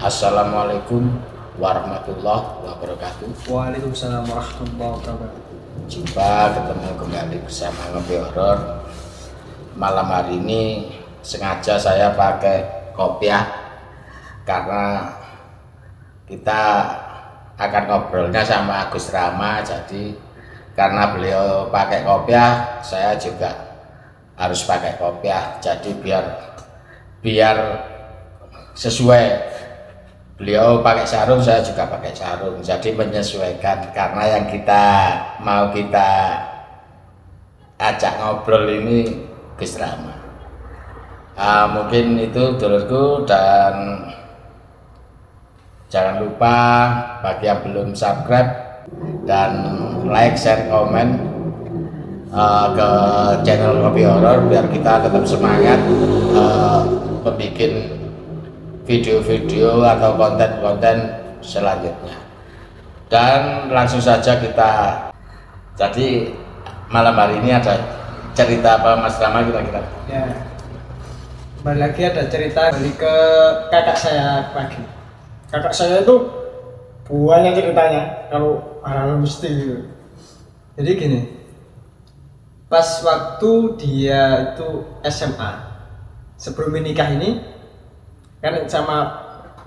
Assalamualaikum warahmatullahi wabarakatuh. Waalaikumsalam warahmatullahi wabarakatuh. Jumpa ketemu kembali bersama Ngopi Horor. Malam hari ini sengaja saya pakai kopiah karena kita akan ngobrolnya sama Agus Rama. Jadi karena beliau pakai kopiah, saya juga harus pakai kopiah. Jadi biar sesuai. Beliau pakai sarung, saya juga pakai sarung. Jadi menyesuaikan karena yang mau kita ajak ngobrol ini Gus Rama. Mungkin itu dulurku, dan jangan lupa bagi yang belum subscribe dan like, share, komen ke channel Ngopi Horor biar kita tetap semangat membuat video-video atau konten-konten selanjutnya. Dan langsung saja jadi malam hari ini ada cerita apa Mas Rama kira-kira? Ya, kembali lagi ada cerita balik ke kakak saya pagi. Kakak saya itu banyak ceritanya kalau hal-hal mesti gitu. Jadi gini, pas waktu dia itu SMA, sebelum menikah ini kan sama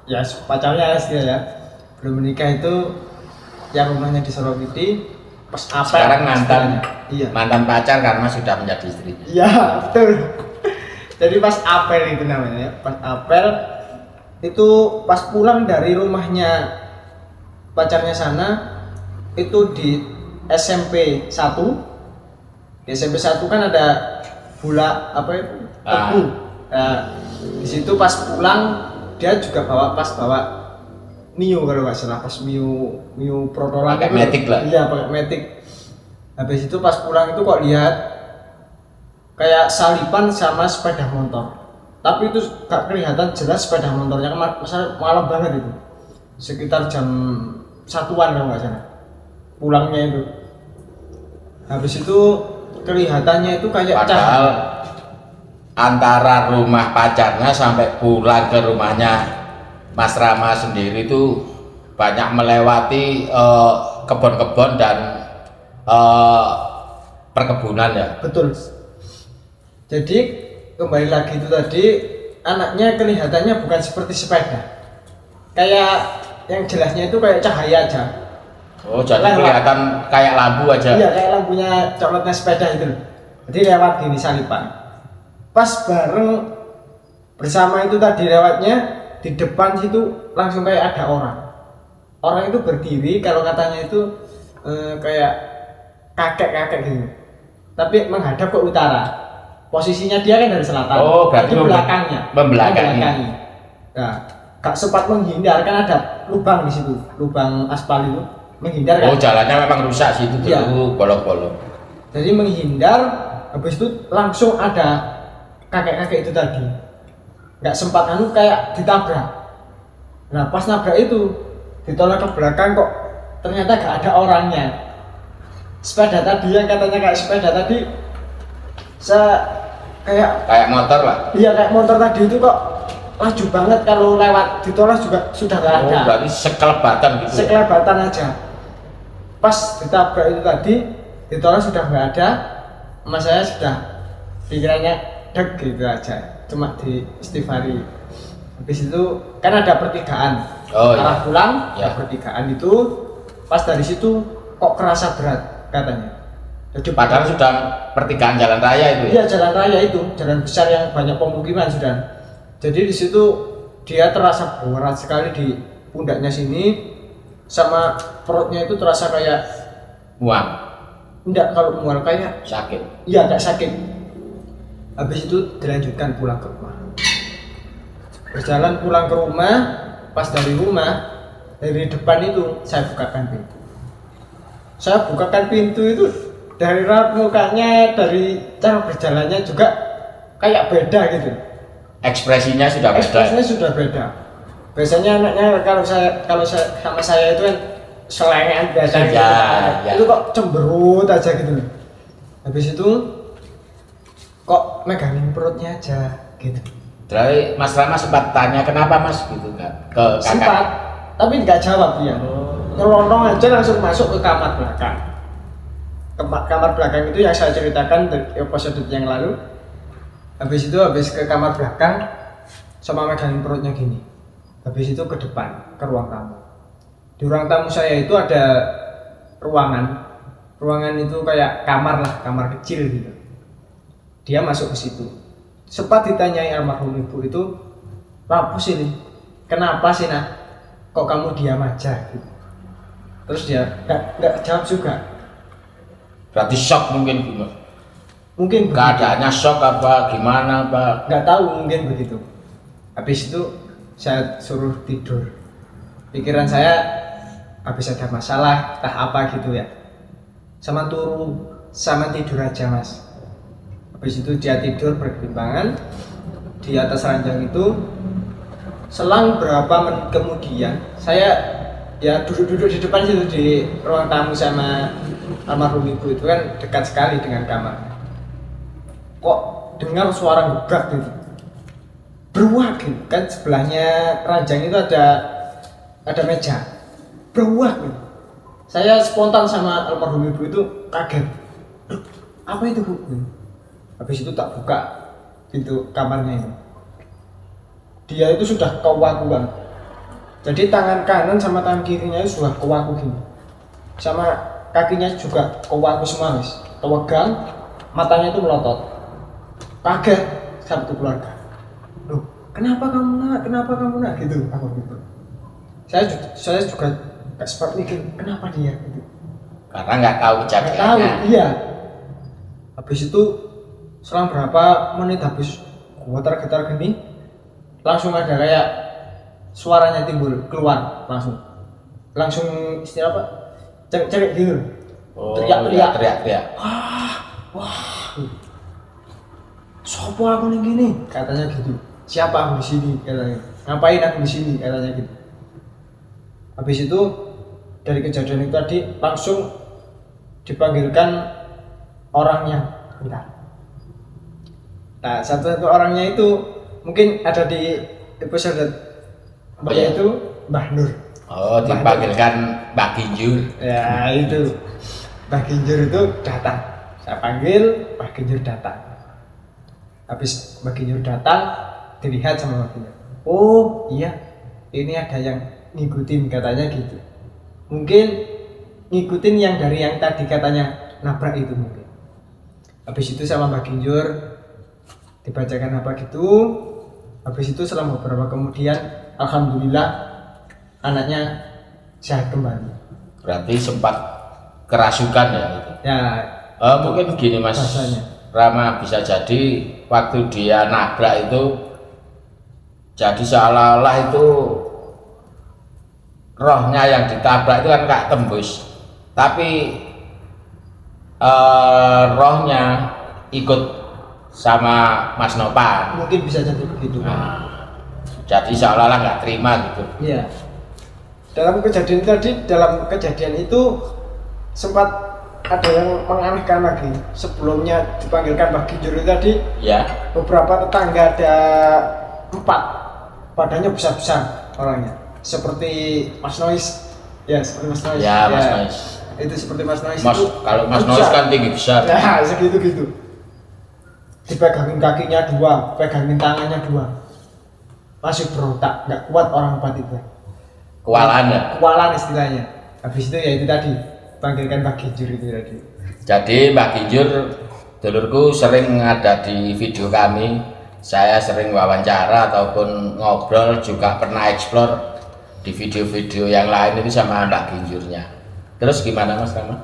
ya pacarnya dia ya, belum menikah itu yang rumahnya di Sorowiti. Pas apel Sekarang mantan, iya, mantan pacar karena sudah menjadi istri. iya betul. Jadi pas apel itu namanya, pas apel itu pas pulang dari rumahnya pacarnya sana itu di SMP 1. Di SMP 1 kan ada bola apa itu? Tebu. Nah, di situ pas pulang dia juga bawa Mio kalau nggak salah, pas Mio Protolan pakai Matic lah. Iya, pakai Matic. Habis itu pas pulang itu kok lihat kayak salipan sama sepeda motor. Tapi itu gak kelihatan jelas sepeda motornya, malam banget itu. Sekitar jam 1-an kalau nggak salah. Pulangnya itu. Habis itu kelihatannya itu kayak Padahal antara rumah pacarnya sampai pulang ke rumahnya Mas Rama sendiri itu banyak melewati kebun-kebun dan perkebunan ya. Betul. Jadi kembali lagi itu tadi, anaknya kelihatannya bukan seperti sepeda. Kayak yang jelasnya itu kayak cahaya aja. Oh, jadi kelihatan kayak lampu aja. Iya, kayak lampunya colotnya sepeda itu. Jadi lewat gini salipan. Pas bareng bersama itu tadi lewatnya, di depan situ langsung kayak ada orang. Orang itu berdiri, kalau katanya itu kayak kakek-kakek gitu. Tapi menghadap ke utara. Posisinya dia kan dari selatan. Oh, berarti jadi belakangnya. membelakangi. Nah, gak sempat menghindar, kan ada lubang di situ, lubang aspal itu. Menghindar kan? Oh, jalannya memang rusak sih itu, iya, bolong-bolong. Jadi menghindar, habis itu langsung ada kakek-kakek itu tadi. Nggak sempat kayak ditabrak. Nah pas nabrak itu ditolak ke belakang, kok ternyata gak ada orangnya. Sepeda tadi yang katanya kayak sepeda tadi, kayak Motor lah. iya kayak motor tadi itu kok laju banget, kalau lewat ditolak juga sudah gak ada. Oh, berarti sekelebatan gitu. Sekelebatan aja. Pas ditabrak itu tadi ditolak sudah gak ada. Mas saya sudah pikirannya deg gitu aja, cuma di istighfari. Habis itu kan ada pertigaan, arah pulang ya. Pertigaan itu pas dari situ kok kerasa berat katanya. Jadi padahal sudah pertigaan jalan raya itu ya? Iya, jalan raya itu, jalan besar yang banyak pemukiman sudah. Jadi di situ dia terasa berat sekali di pundaknya sini, sama perutnya itu terasa kayak mual. Enggak, kalau mual kayak sakit. Iya, kayak sakit. Habis itu dilanjutkan pulang ke rumah. Berjalan pulang ke rumah, pas dari depan itu saya bukakan pintu. Saya bukakan pintu itu, dari raut mukanya, dari cara berjalannya juga kayak beda gitu. Ekspresinya sudah beda. Ekspresinya sudah beda. Biasanya anaknya kalau saya sama saya itu kan selengean biasa gitu. Ya. Itu kok cemberut aja gitu. Habis itu kok megangin perutnya aja gitu. Dari Mas Rama sempat tanya kenapa Mas gitu nggak ke kakak? Sempat, tapi nggak jawab dia. Nyelonong aja langsung masuk ke kamar belakang. Kamar belakang itu yang saya ceritakan dari episode yang lalu. Habis ke kamar belakang sama megangin perutnya gini. Habis itu ke depan, ke ruang tamu. Di ruang tamu saya itu ada ruangan. Ruangan itu kayak kamar lah, kamar kecil gitu. Dia masuk ke situ. Sempat ditanyai almarhum ibu itu, "Apa sih ini? Kenapa sih nak? Kok kamu diam aja?" Gitu. Terus dia nggak jawab juga. Berarti shock mungkin gitu. Mungkin begitu. Keadaannya shock apa gimana Pak? Nggak tahu, mungkin begitu. Habis itu saya suruh tidur. Pikiran saya habis ada masalah, entah apa gitu ya. Sama tidur aja Mas. Habis itu dia tidur berkelimpangan di atas ranjang itu. Selang berapa menit kemudian saya ya duduk di depan situ di ruang tamu sama almarhum ibu itu kan dekat sekali dengan kamar. Kok dengar suara gebrak gitu, beruak gitu kan, sebelahnya ranjang itu ada meja, beruak gitu. Saya spontan sama almarhum ibu itu kaget, apa itu Bu? Habis itu tak buka pintu kamarnya ini, dia itu sudah kewakuan. Jadi tangan kanan sama tangan kirinya itu sudah kewaku gini, sama kakinya juga kewaku semua guys, kewegang, matanya itu melotot. Kaget satu keluarga. Loh, kenapa kamu nak gitu, apa gitu. Saya juga gak sempat mikir kenapa dia gitu. Karena nggak tahu Gak tahu, kejadiannya. iya. Habis itu selang berapa menit habis gua getar gini, langsung ada kayak suaranya timbul keluar langsung istilah apa? Cerik gitu. Oh, Teriak-teriak. Wah. Sopo aku nih gini, katanya gitu. Siapa aku di sini, katanya. Ngapain aku di sini, katanya gitu. Habis itu dari kejadian itu tadi langsung dipanggilkan orangnya. Bentar. Nah, satu orangnya itu mungkin ada di episode itu Mbah Nur. Oh, dipanggilkan Mbak Ginjur. Ya itu Mbah Ginjur itu datang. Saya panggil, Mbah Ginjur datang. Habis Mbah Ginjur datang, dilihat sama Mbah Ginjur. Oh iya, ini ada yang ngikutin katanya gitu. Mungkin ngikutin yang dari yang tadi katanya nabrak itu mungkin. Habis itu sama Mbah Ginjur dibacakan apa gitu. Habis itu selama beberapa kemudian, alhamdulillah anaknya sehat kembali. Berarti sempat kerasukan ya itu. Ya, Mungkin gini Mas bahasanya. Rama, bisa jadi waktu dia nabrak itu jadi seolah-olah itu rohnya yang ditabrak itu kan nggak tembus, tapi rohnya ikut sama Mas Nopan. Mungkin bisa jadi begitu. Nah, jadi seolah-olah nggak terima gitu. Iya. Dalam kejadian itu sempat ada yang menganehkan lagi. Sebelumnya dipanggilkan Mbah Ginjur itu tadi, Ya. beberapa tetangga ada 4, badannya besar-besar orangnya, seperti Mas Nois. Ya, seperti Mas Nois. Ya, Mas Nois. Itu seperti Mas Nois. Mas, itu kalau Mas Nois kan tinggi besar. Nah, segitu-gitu. Dipegangin kakinya 2, pegangin tangannya 2. Masih berontak, nggak kuat orang 4 itu. Kewalahan ya. Kewalan istilahnya. Habis itu ya itu tadi, panggilkan Mbah Ginjur itu tadi. Jadi Mbak Ginjur, dulurku sering ada di video kami. Saya sering wawancara ataupun ngobrol, juga pernah eksplor di video-video yang lain itu sama Mbak Ginjurnya. Terus gimana Mas Rama?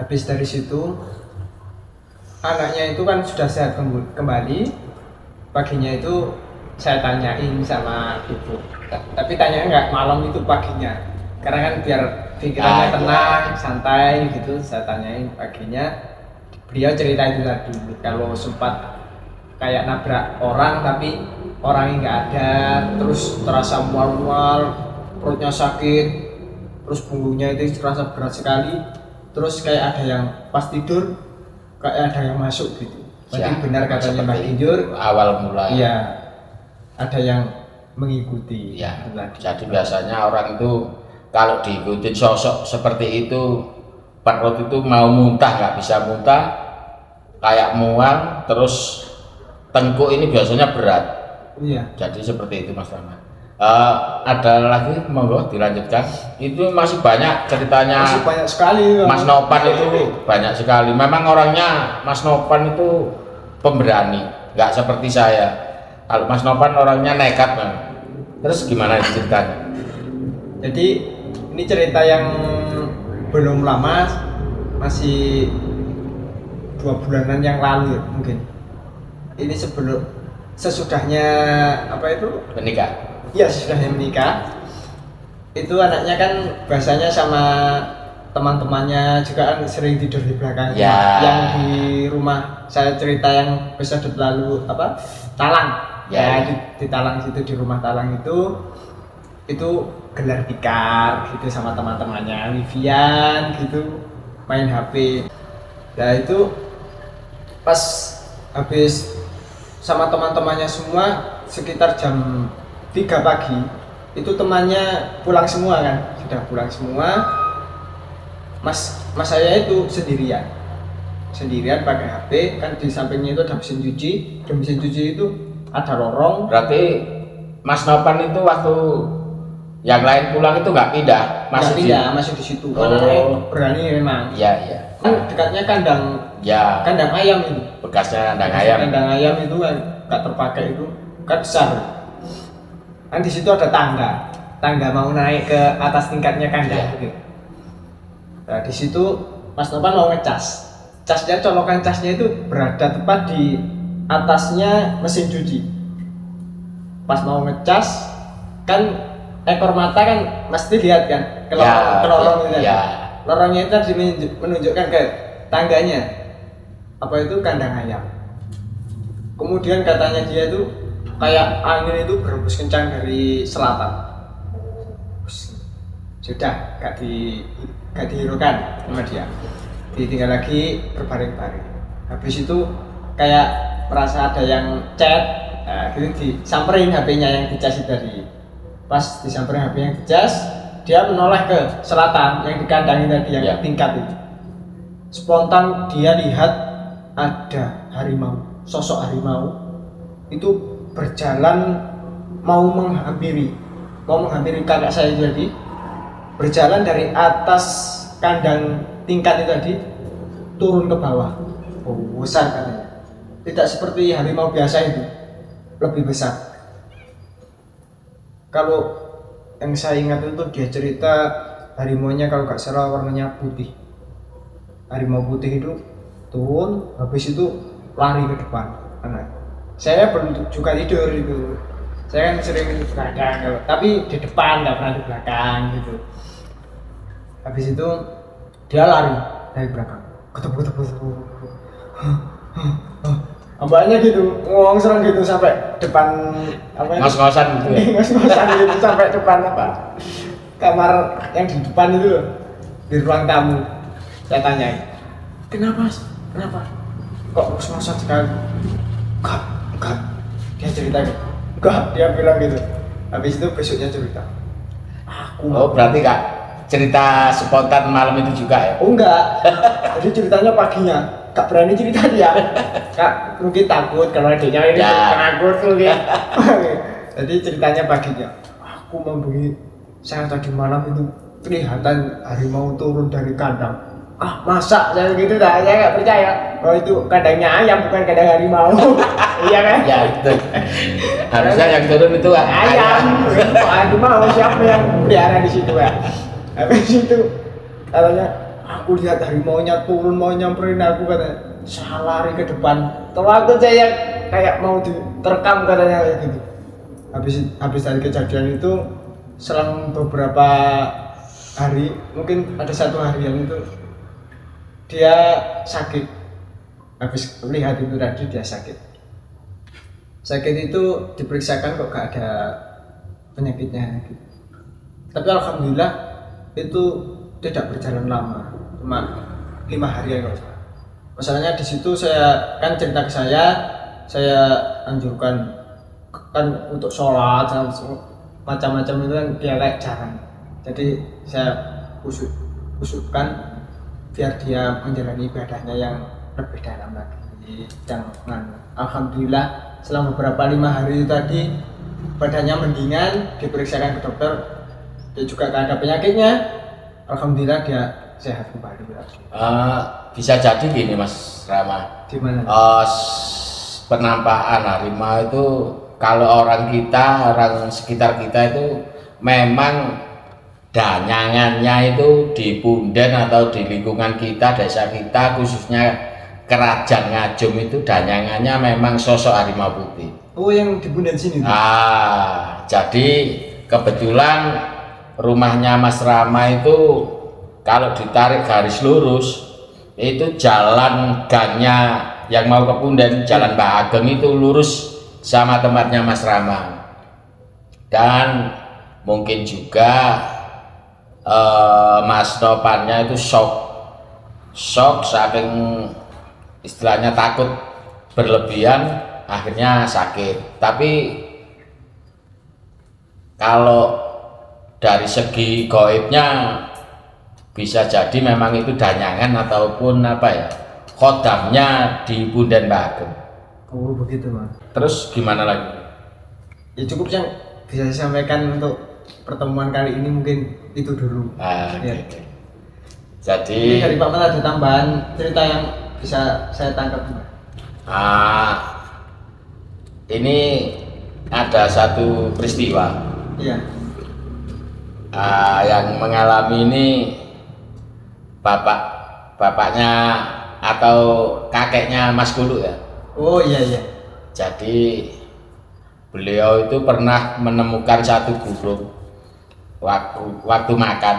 Habis dari situ anaknya itu kan sudah sehat kembali. Paginya itu saya tanyain sama ibu, tapi tanyanya nggak malam, itu paginya, karena kan biar pikirannya tenang, santai gitu. Saya tanyain paginya, beliau cerita itu tadi, kalau sempat kayak nabrak orang tapi orangnya nggak ada, terus terasa mual-mual, perutnya sakit, terus punggungnya itu terasa berat sekali, terus kayak ada yang pas tidur kayak ada yang masuk gitu. Berarti benar katanya seperti Mbak Ginjur, awal mula. iya ada yang mengikuti. Ya, itu tadi. jadi biasanya orang itu kalau diikuti sosok seperti itu, perut itu mau muntah nggak bisa muntah, kayak mual, terus tengkuk ini biasanya berat. Iya. Jadi seperti itu Mas Rahmat. Ada lagi, monggo dilanjutkan. Itu masih banyak ceritanya. Masih banyak sekali. Mas Nopan itu banyak sekali. Memang orangnya Mas Nopan itu pemberani, nggak seperti saya. Kalau Mas Nopan orangnya nekat, Bang. Terus gimana ceritanya? Jadi ini cerita yang belum lama, masih 2 bulanan yang lalu ya, mungkin. Ini sesudahnya apa itu? Menikah. Iya, sesudahnya menikah. Itu anaknya kan biasanya sama teman-temannya juga kan sering tidur di belakang. Ya. Yang di rumah saya cerita yang episode lalu apa? Talang. Ya. Di Talang situ, di rumah Talang itu gelar tikar gitu sama teman-temannya, Vivian gitu, main HP. Nah itu pas habis sama teman-temannya semua sekitar jam 3 pagi itu temannya pulang semua kan, sudah pulang semua. Mas saya itu sendirian pakai HP, kan di sampingnya itu ada mesin cuci. Di mesin cuci itu ada lorong. Berarti Mas Nopan itu waktu yang lain pulang itu nggak pindah, Masih di situ. Karena berani memang. Iya, iya. Kan dekatnya kandang ayam itu. Bekasnya kandang ayam. Kandang ayam itu kan nggak terpakai, itu kan besar. Kan di situ ada tangga mau naik ke atas tingkatnya kandang. Gitu. Nah di situ Mas Nopan mau ngecas. Colokan casnya itu berada tepat di atasnya mesin cuci. Pas mau ngecas kan ekor mata kan mesti lihat kan ke lorong itu. Lorongnya itu tadi menunjukkan ke tangganya. Apa itu kandang ayam. Kemudian katanya dia itu kayak angin itu berhembus kencang dari selatan. Sudah gak dihiraukan sama dia. Ditinggal lagi berbaring-baring. Habis itu kayak merasa ada yang chat, gitu disamperin HP-nya yang dicas tadi. Pas disamperin HP yang dicas, dia menoleh ke selatan yang di kandang tadi yang tingkat itu. Spontan dia lihat ada harimau, sosok harimau itu berjalan mau menghampiri kakak saya tadi, berjalan dari atas kandang tingkat itu tadi turun ke bawah. Besar katanya, tidak seperti harimau biasa itu, lebih besar. Kalau yang saya ingat itu dia cerita harimaunya kalau nggak salah warnanya putih. Harimau putih itu turun, habis itu lari ke depan. Saya belum juga tidur itu. Saya kan sering di belakang, tapi di depan, nggak pernah di belakang gitu. Habis itu dia lari dari belakang, ketemu. Abahnya gitu, ngomong gitu sampai depan apa? Ngos-ngosan gitu ya. Ngos-ngosan gitu sampai depan apa? Kamar yang di depan itu loh, di ruang tamu. Saya tanyain, kenapa? Kok ngos-ngosan sekali? Enggak. Dia cerita gitu. Enggak, dia bilang gitu. Habis itu besoknya cerita. Berarti Kak cerita spontan malam itu juga ya? Enggak. Jadi ceritanya paginya. Gak berani cerita dia. Kak mungkin takut kalau adiknya ini takut mungkin. Jadi ceritanya paginya. Aku membeli saya tadi malam itu kelihatan harimau turun dari kandang. Masa saya gitu dah, saya nggak percaya. Oh itu kandangnya ayam bukan kandang harimau. Iya kan? Ya itu. Harusnya yang turun itu ayam. Harimau siapa yang pelihara di situ ya? Habis itu katanya aku lihat harimaunya turun mau nyamperin aku, katanya. Saya lari ke depan. Waktu saya kayak mau diterkam katanya kayak gitu. Habis dari kejadian itu selang beberapa hari, mungkin ada 1 harian itu dia sakit. Habis lihat itu tadi dia sakit itu diperiksakan kok gak ada penyakitnya gitu. Tapi alhamdulillah itu tidak berjalan lama, cuma 5 hari ya. Masalahnya di situ saya kan cerita ke saya anjurkan kan untuk sholat macam-macam itu kan dia kayak jarang. Jadi saya usupkan biar dia menjalani ibadahnya yang lebih dalam lagi. Alhamdulillah selama beberapa 5 hari itu tadi badannya mendingan, diperiksakan ke dokter, dia juga gak ada penyakitnya. Alhamdulillah dia sehat kembali lagi. Bisa jadi gini Mas Rama. Gimana? Penampakan harimau itu kalau orang sekitar kita itu memang danyangannya itu di Punden atau di lingkungan kita, desa kita, khususnya Kerajaan Ngajum itu danyangannya memang sosok harimau putih. Oh, yang di Punden sini? Jadi kebetulan rumahnya Mas Rama itu kalau ditarik garis lurus itu jalan gangnya yang mau ke Punden, Jalan Mbak Ageng itu lurus sama tempatnya Mas Rama. Dan mungkin juga Mas Nopannya itu shock saking istilahnya takut berlebihan, akhirnya sakit. Tapi kalau dari segi gaibnya bisa jadi memang itu danyangan ataupun apa ya, khodamnya di Punden Mbak Ageng. Oh begitu Mas. Terus gimana lagi? Ya cukup yang bisa saya sampaikan untuk pertemuan kali ini, mungkin itu dulu. Ya. Okay. Jadi ini dari Pak Mas ada tambahan cerita yang bisa saya tangkap. Ini ada satu peristiwa. Iya. Yang mengalami ini bapaknya atau kakeknya Mas Kulu ya. Oh iya. Jadi beliau itu pernah menemukan satu burung waktu makan.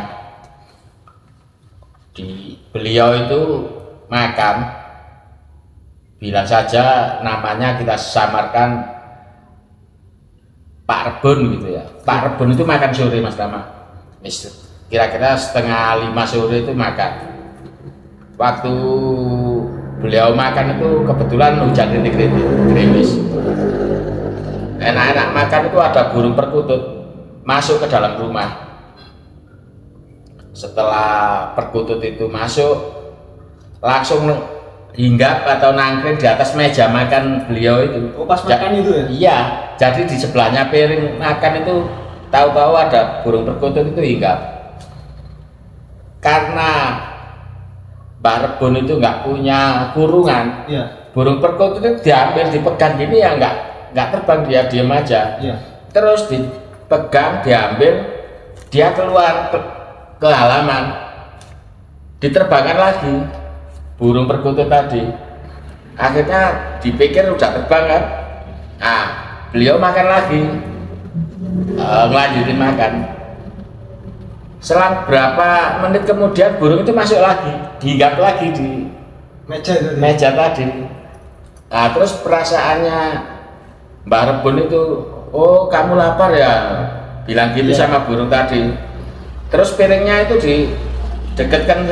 Beliau itu makan, bilang saja namanya kita samarkan Pak Rebun gitu ya. Pak Rebun itu makan sore Mas Rama. Kira-kira 4:30 sore itu makan. Waktu beliau makan itu kebetulan hujan rintik-rintik, gerimis. Enak-enak makan itu ada burung perkutut masuk ke dalam rumah. Setelah perkutut itu masuk, langsung hinggap atau nangkring di atas meja makan beliau itu. Oh pas makan itu ya? Iya, jadi di sebelahnya piring makan itu tahu-tahu ada burung perkutut itu hinggap. Karena Mbak Rebun itu nggak punya kurungan, iya. Burung perkutut itu diambil, dipegang gini ya nggak terbang, dia diam aja. Iya. Terus dipegang, diambil, dia keluar ke halaman, diterbangkan lagi burung perkutut tadi. Akhirnya dipikir udah terbang kan, beliau makan lagi, ngelanjutin makan. Selang berapa menit kemudian burung itu masuk lagi, dihinggap lagi di meja tadi. Terus perasaannya Mbak Rebun itu, oh kamu lapar ya, bilang gitu sama burung tadi. Terus piringnya itu didekatkan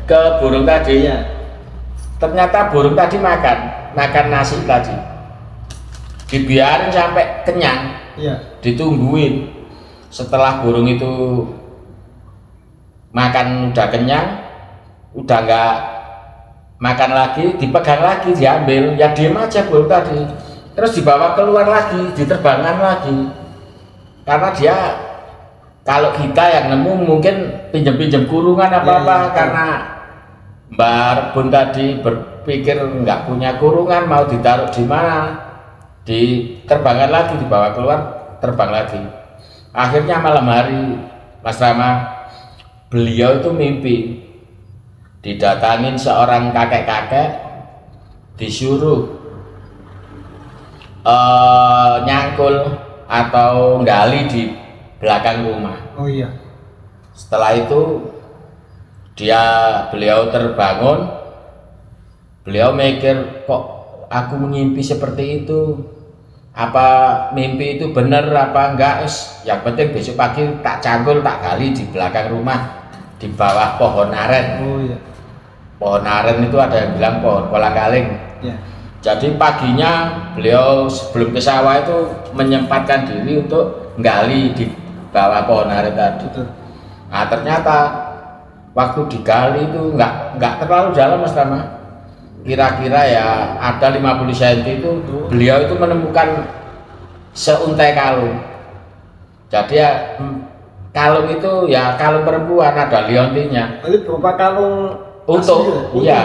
ke burung tadi. Iya. Ternyata burung tadi makan nasi tadi. Dibiarin sampai kenyang. Iya. Ditungguin. Setelah burung itu makan udah kenyang, udah nggak makan lagi, dipegang lagi, diambil, ya diem aja burung tadi. Terus dibawa keluar lagi, diterbangkan lagi. Karena dia, kalau kita yang nemu mungkin pinjam-pinjam kurungan apa-apa, karena Mbak Rebun tadi berpikir nggak punya kurungan, mau ditaruh di mana, diterbangkan lagi, dibawa keluar, terbang lagi. Akhirnya malam hari Mas Rama, beliau itu mimpi didatangin seorang kakek-kakek, disuruh nyangkul atau nggali di belakang rumah. Oh iya. Setelah itu beliau terbangun, beliau mikir, kok aku mengimpi seperti itu, apa mimpi itu benar apa enggak, yang penting besok pagi tak cangkul, tak gali di belakang rumah, di bawah pohon aren. Oh iya. pohon aren itu ada yang bilang pohon kolang-kaling. Ya. Jadi paginya beliau sebelum ke sawah itu menyempatkan diri untuk gali di bawah pohon aren tadi. Betul. Nah ternyata waktu digali itu nggak terlalu dalam Mas Rama. Kira-kira ya ada 50 cm itu beliau itu menemukan seuntai kalung. Jadi ya kalung itu ya kalung perempuan ada liontinnya. Jadi berupa kalung Utuh, iya.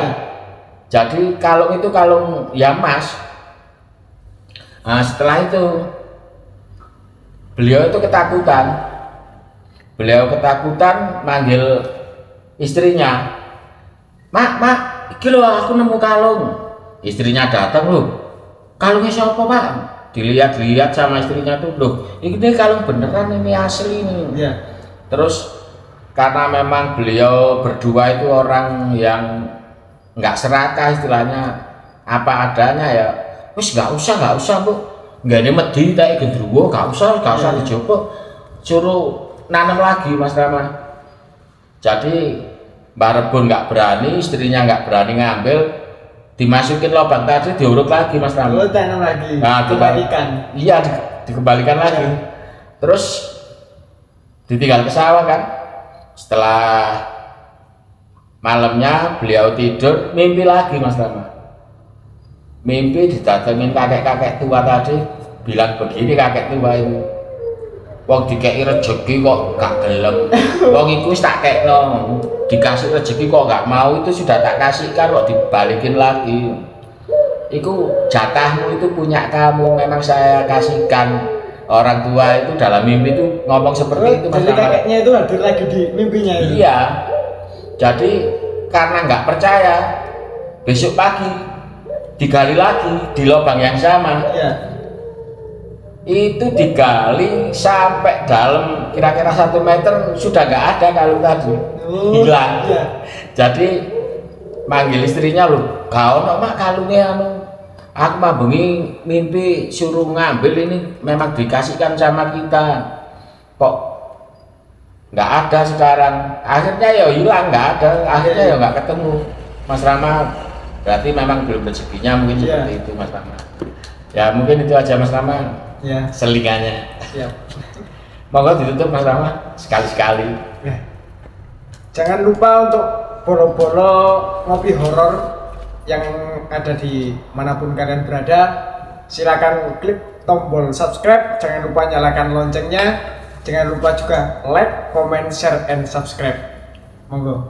Jadi kalung itu kalung ya emas. Nah, setelah itu beliau itu ketakutan. Beliau ketakutan manggil istrinya. Mak, iki lho aku nemu kalung. Istrinya datang loh. Kalungnya siapa Pak? Dilihat-lihat sama istrinya tuh loh. Ini kalung beneran ini asli ini. Iya. Terus karena memang beliau berdua itu orang yang nggak serakah istilahnya apa adanya ya. Wis nggak usah Bu. Nggak ada medi kayak gendruwo, nggak usah dicoba. Suruh nanam lagi Mas Rama. Jadi Mbak Rebun nggak berani, istrinya nggak berani ngambil, dimasukin lubang tadi diuruk lagi Mas Rama. Tanam lagi. Nah, dikembalikan. Iya, dikembalikan lagi. Terus ditinggal ke sawah kan. Setelah malamnya beliau tidur, mimpi lagi Mas Rama. Mimpi didatengin kakek-kakek tua tadi, bilang begini kakek tua itu. Wong dikei rezeki kok gak gelem. Wong iku wis tak kekno. Dikasih rezeki kok gak mau, itu sudah tak kasihkan kok dibalikin lagi. Iku jatahmu, itu punya kamu, memang saya kasihkan. Orang tua itu dalam mimpi itu ngomong seperti itu Mas. Jadi kakeknya itu hadir lagi di mimpinya itu. Iya. Jadi karena nggak percaya, besok pagi digali lagi di lubang yang sama. Iya. Itu digali sampai dalam kira-kira 1 meter sudah nggak ada kalung tadi. Hilang. Iya. Jadi manggil istrinya loh, kau mak kalungnya anu. Aku mah bengi mimpi suruh ngambil ini, memang dikasihkan sama kita, kok nggak ada sekarang. Akhirnya ya hilang, nggak ada, akhirnya ya nggak ketemu Mas Rama. Berarti memang belum rezekinya mungkin seperti itu Mas Rama. Ya mungkin itu aja Mas Rama. Ya. Selingannya. Siap. Monggo ditutup Mas Rama sekali-sekali. Ya. Jangan lupa untuk bolo-bolo ngopi horor yang ada di manapun kalian berada. Silakan klik tombol subscribe, jangan lupa nyalakan loncengnya, jangan lupa juga like, comment, share, and subscribe. Monggo.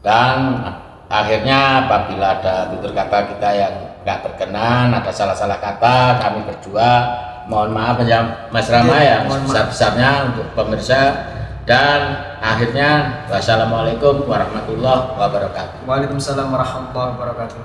Dan akhirnya apabila ada tutur kata kita yang nggak berkenan, ada salah-salah kata, kami berdua mohon maaf ya Mas Rama ya, sebesar-besarnya untuk pemirsa. Dan akhirnya wassalamualaikum warahmatullahi wabarakatuh. Waalaikumsalam warahmatullahi wabarakatuh.